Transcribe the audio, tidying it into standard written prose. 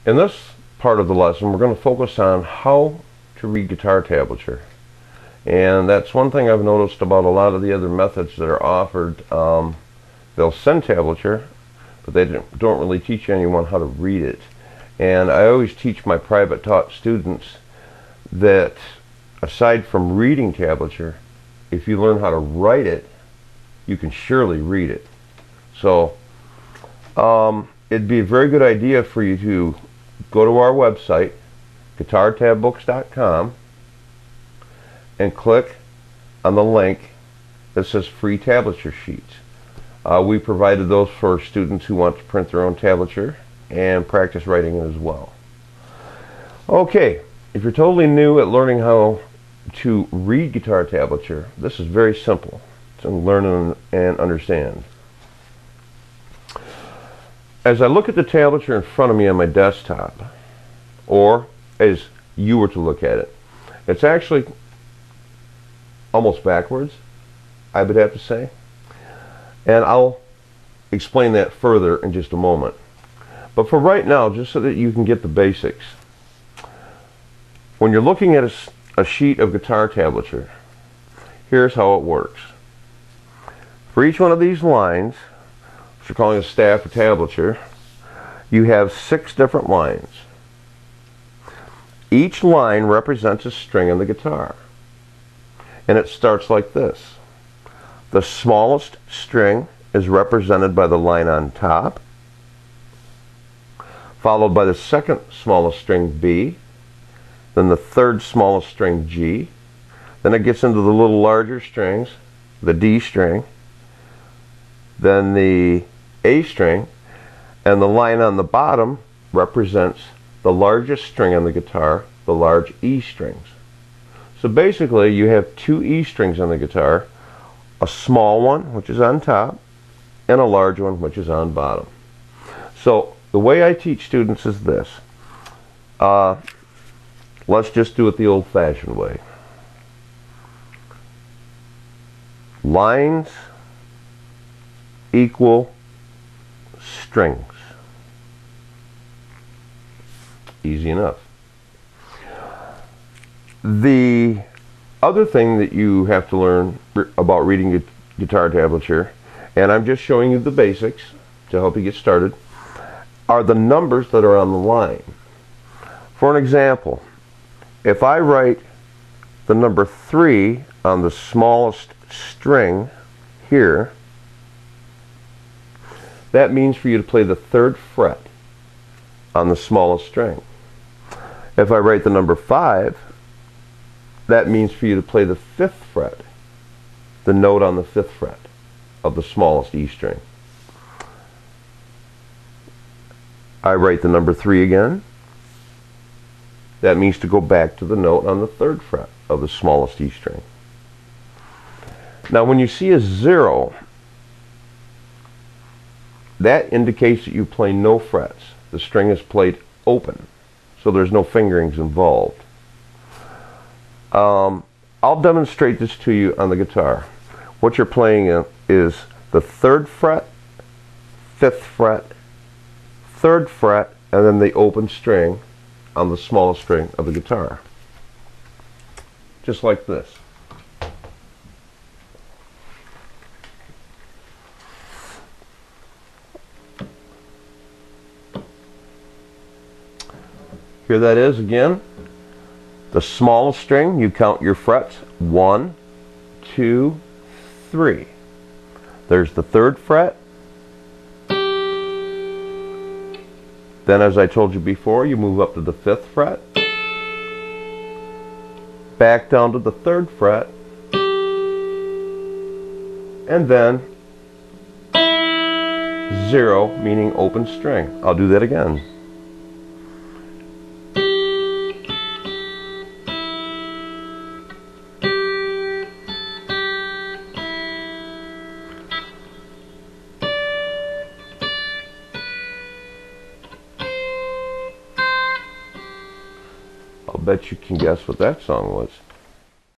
In this part of the lesson, we're going to focus on how to read guitar tablature. And that's one thing I've noticed about a lot of the other methods that are offered. They'll send tablature, but they don't really teach anyone how to read it. And I always teach my private taught students that aside from reading tablature, if you learn how to write it, you can surely read it. So it'd be a very good idea for you to go to our website, guitartabbooks.com, and click on the link that says free tablature sheets. We provided those for students who want to print their own tablature and practice writing it as well. Okay, if you're totally new at learning how to read guitar tablature, this is very simple to learn and understand. As I look at the tablature in front of me on my desktop, or as you were to look at it, it's actually almost backwards, I would have to say. And I'll explain that further in just a moment. But for right now, just so that you can get the basics, when you're looking at a sheet of guitar tablature, here's how it works. For each one of these lines, which we're calling a staff of tablature, you have 6 different lines. Each line represents a string on the guitar. And it starts like this. The smallest string is represented by the line on top, followed by the second smallest string, B, then the third smallest string, G, then it gets into the little larger strings, the D string, then the A string, and the line on the bottom represents the largest string on the guitar, the large E strings. So basically you have 2 E strings on the guitar, a small one which is on top and a large one which is on bottom. So the way I teach students is this. Let's just do it the old-fashioned way. Lines equal strings. Easy enough. The other thing that you have to learn about reading guitar tablature, and I'm just showing you the basics to help you get started, are the numbers that are on the line. For an example, if I write the number 3 on the smallest string here, that means for you to play the 3rd fret on the smallest string. If I write the number 5, that means for you to play the 5th fret, the note on the 5th fret of the smallest E string. I write the number 3 again. That means to go back to the note on the 3rd fret of the smallest E string. Now when you see a 0, that indicates that you play no frets. The string is played open, so there's no fingerings involved. I'll demonstrate this to you on the guitar. What you're playing is the 3rd fret, 5th fret, 3rd fret, and then the open string on the smallest string of the guitar. Just like this. Here that is again. The smallest string, you count your frets. 1, 2, 3. There's the 3rd fret. Then, as I told you before, you move up to the 5th fret, back down to the 3rd fret, and then 0, meaning open string. I'll do that again. Bet you can guess what that song was.